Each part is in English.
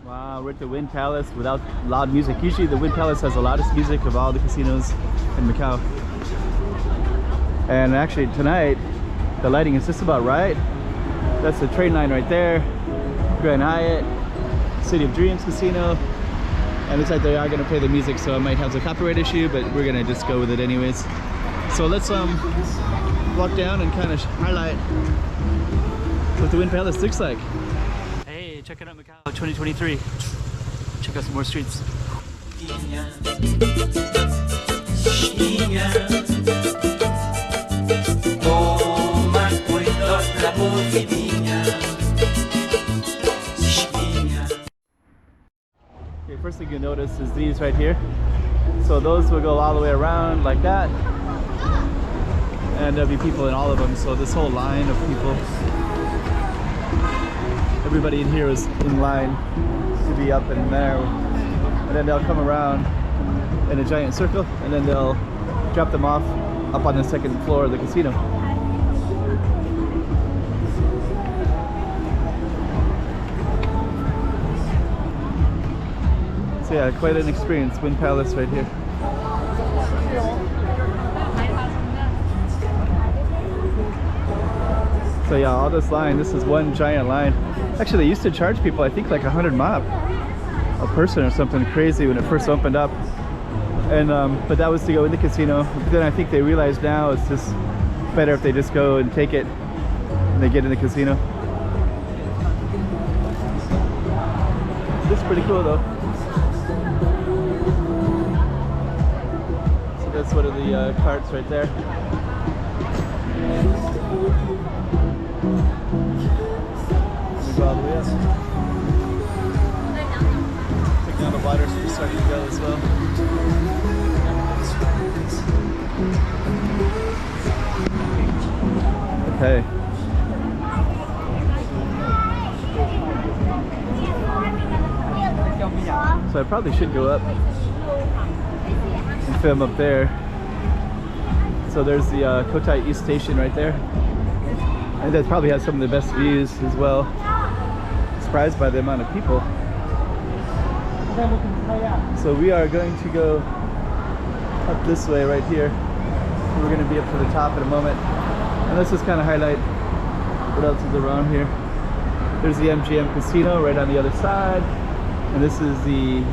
Wow, we're at the Wynn Palace without loud music. Usually the Wynn Palace has the loudest music of all the casinos in Macau. And actually tonight, the lighting is just about right. That's the train line right there. Grand Hyatt, City of Dreams Casino. And looks like they are gonna play the music, so I might have a copyright issue, but we're gonna just go with it anyways. So let's walk down and kind of highlight what the Wynn Palace looks like. Hey, check it out Macau 2023. Check out some more streets. Okay, first thing you notice is these right here. So those will go all the way around like that. And there'll be people in all of them. So this whole line of people, everybody in here is in line to be up in there. And then they'll come around in a giant circle, and then they'll drop them off up on the second floor of the casino. So yeah, quite an experience. Wynn Palace right here. So yeah, all this line, this is one giant line. Actually, they used to charge people, I think like 100 MOP a person or something crazy when it first opened up. And but that was to go in the casino. But then I think they realized now it's just better if they just go and take it and they get in the casino. This is pretty cool though. So that's one of the carts right there. Go all the way up. Take down the water, so we're starting to go as well. Okay. So I probably should go up and film up there. So there's the Cotai East station right there. And that probably has some of the best views as well. Surprised by the amount of people. So we are going to go up this way right here. We're going to be up to the top in a moment. And let's just kind of highlight what else is around here. There's the MGM Casino right on the other side. And this is the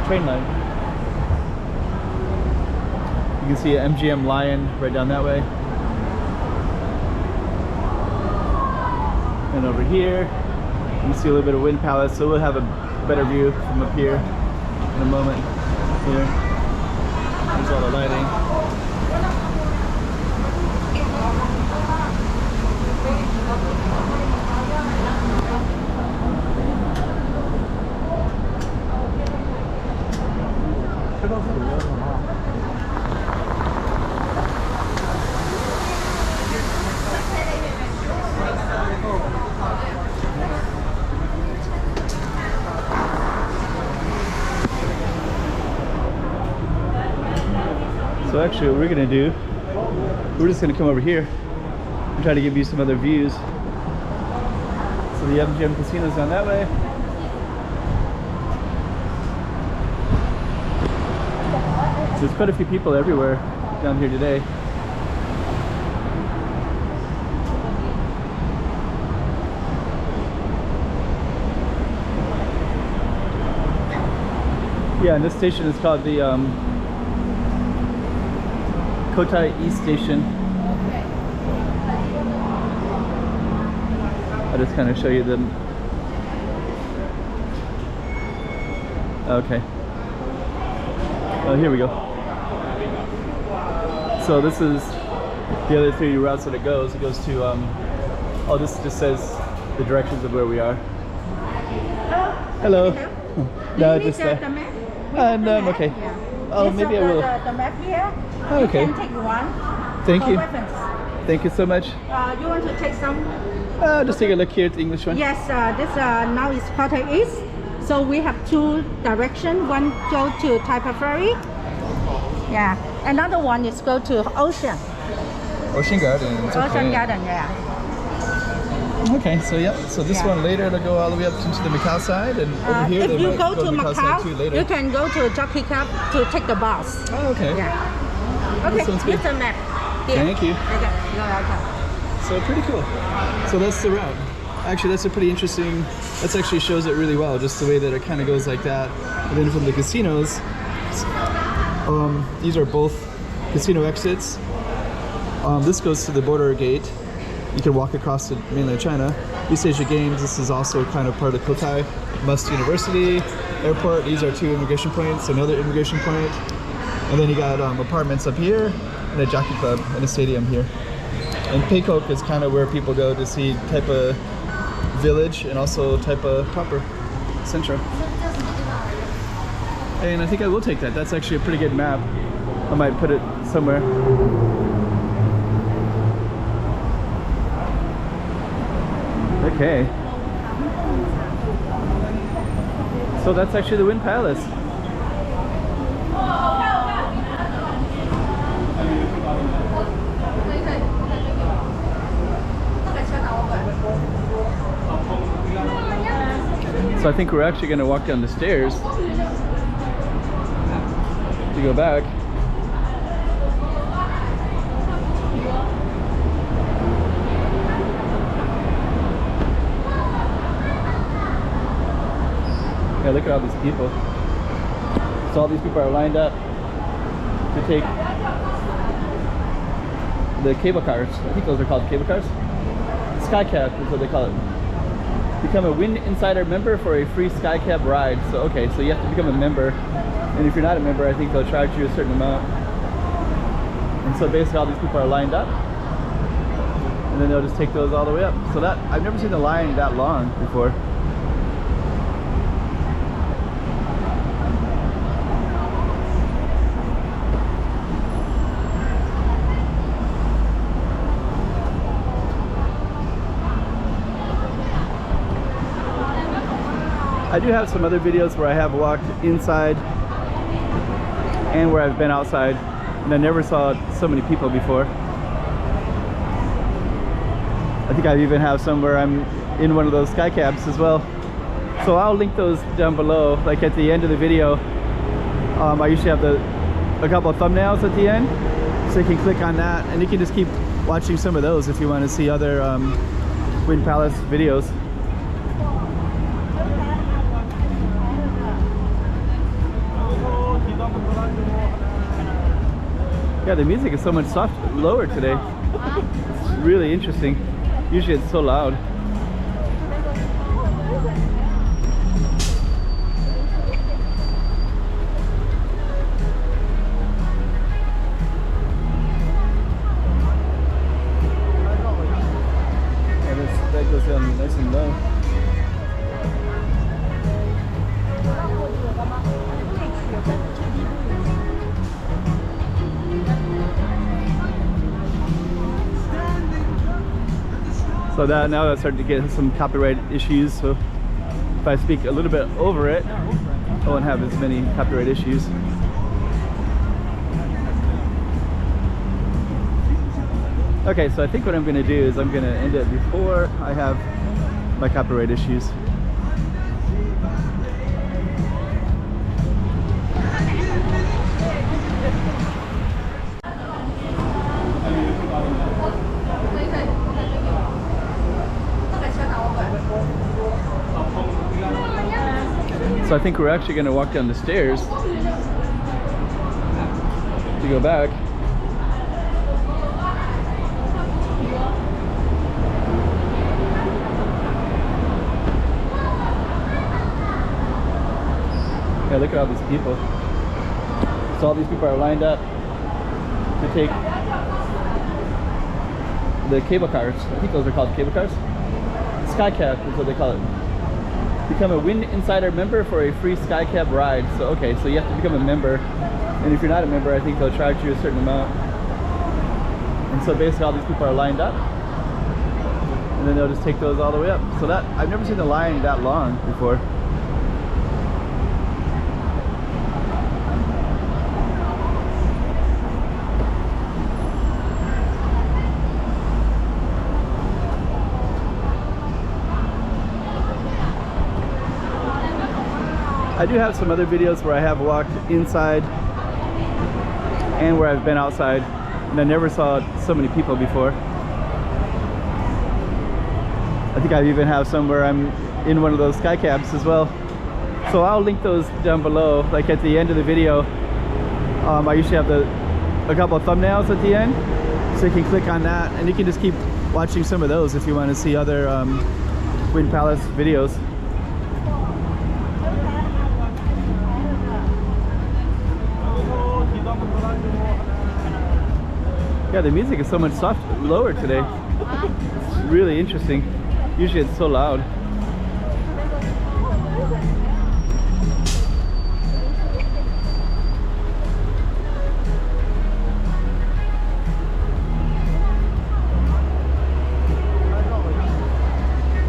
train line. You can see an MGM Lion right down that way. And over here, you can see a little bit of Wynn Palace, so we'll have a better view from up here in a moment. Here, there's all the lighting. So actually what we're going to do, we're just going to come over here and try to give you some other views. So the MGM Casino's down that way. There's quite a few people everywhere down here today. Yeah, and this station is called the Cotai East station. I'll just kind of show you them. Okay. Oh, here we go. So this is the other 3 routes that it goes. It goes to, oh, this just says the directions of where we are. Hello. No, just no, I'm okay. Yeah. Oh, maybe I will. The map here. Oh, okay. You can take one. Thank you. Reference. Thank you so much. You want to take some? Just take a look here at the English one. Yes, this now is Cotai East. So we have 2 directions. One go to Taipa Ferry. Yeah. Another one is go to Ocean. Ocean Garden. Ocean Garden, yeah. Okay, so yep. So this Yeah. one later it'll go all the way up into the Macau side, and over here If they you might go to Macau side too Macau, later. you can go to Jockey Club to take the bus. Oh, okay. Yeah. Okay, sounds here's good. the map. Here. Thank you. Okay, you're welcome. So pretty cool. So that's the route. Actually, that's a pretty interesting. That actually shows it really well, just the way that it kind of goes like that. And then from the casinos, these are both casino exits. This goes to the border gate. You can walk across to mainland China. East Asia Games, this is also kind of part of Cotai Must University Airport. These are two immigration points, another immigration point. And then you got apartments up here, and a jockey club, and a stadium here. And Peacock is kind of where people go to see Taipa Village and also Taipa proper, Central. And I think I will take that. That's actually a pretty good map. I might put it somewhere. Okay. So that's actually the Wynn Palace. So I think we're actually going to walk down the stairs to go back. Yeah, look at all these people. So all these people are lined up to take the cable cars. I think those are called cable cars. Skycab is what they call it. Become a Wynn Insider member for a free Skycab ride. So okay, so you have to become a member, and if you're not a member, I think they'll charge you a certain amount. And so basically all these people are lined up, and then they'll just take those all the way up. So that, I've never seen the line that long before. I do have some other videos where I have walked inside and where I've been outside, and I never saw so many people before. I think I even have some where I'm in one of those sky cabs as well. So I'll link those down below, like at the end of the video. I usually have a couple of thumbnails at the end, so you can click on that and you can just keep watching some of those if you want to see other Wynn Palace videos. Yeah, the music is so much lower today. It's really interesting. Usually it's so loud. Yeah, that goes down nice and low. So that now I started to get some copyright issues, so if I speak a little bit over it, I won't have as many copyright issues. Okay, so I think what I'm going to do is I'm going to end it before I have my copyright issues. So I think we're actually going to walk down the stairs to go back. Yeah, look at all these people. So all these people are lined up to take the cable cars. I think those are called cable cars. Skycab is what they call it. Become a Wynn Insider member for a free Skycab ride. So okay, so you have to become a member, and if you're not a member, I think they'll charge you a certain amount. And so basically all these people are lined up, and then they'll just take those all the way up. So that, I've never seen the line that long before. I do have some other videos where I have walked inside and where I've been outside, and I never saw so many people before. I think I even have some where I'm in one of those sky cabs as well. So I'll link those down below, like at the end of the video. I usually have a couple of thumbnails at the end, so you can click on that and you can just keep watching some of those if you want to see other Wynn Palace videos. Yeah, the music is so much lower today. It's really interesting. Usually it's so loud.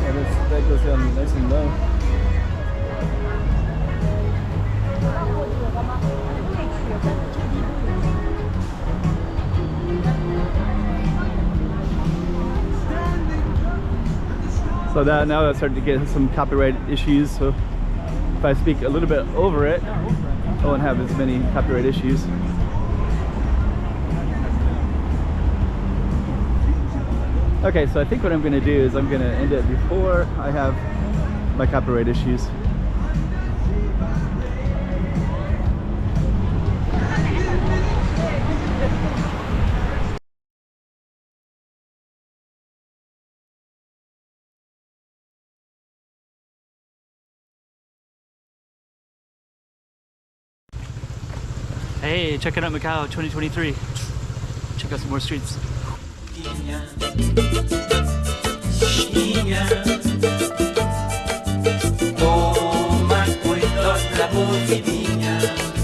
Yeah, that goes down nice and low. So now that's starting to get some copyright issues, so if I speak a little bit over it, I won't have as many copyright issues. Okay, so I think what I'm going to do is I'm going to end it before I have my copyright issues. Hey, checking out Macau 2023. Check out some more streets. Toma cuidado la voz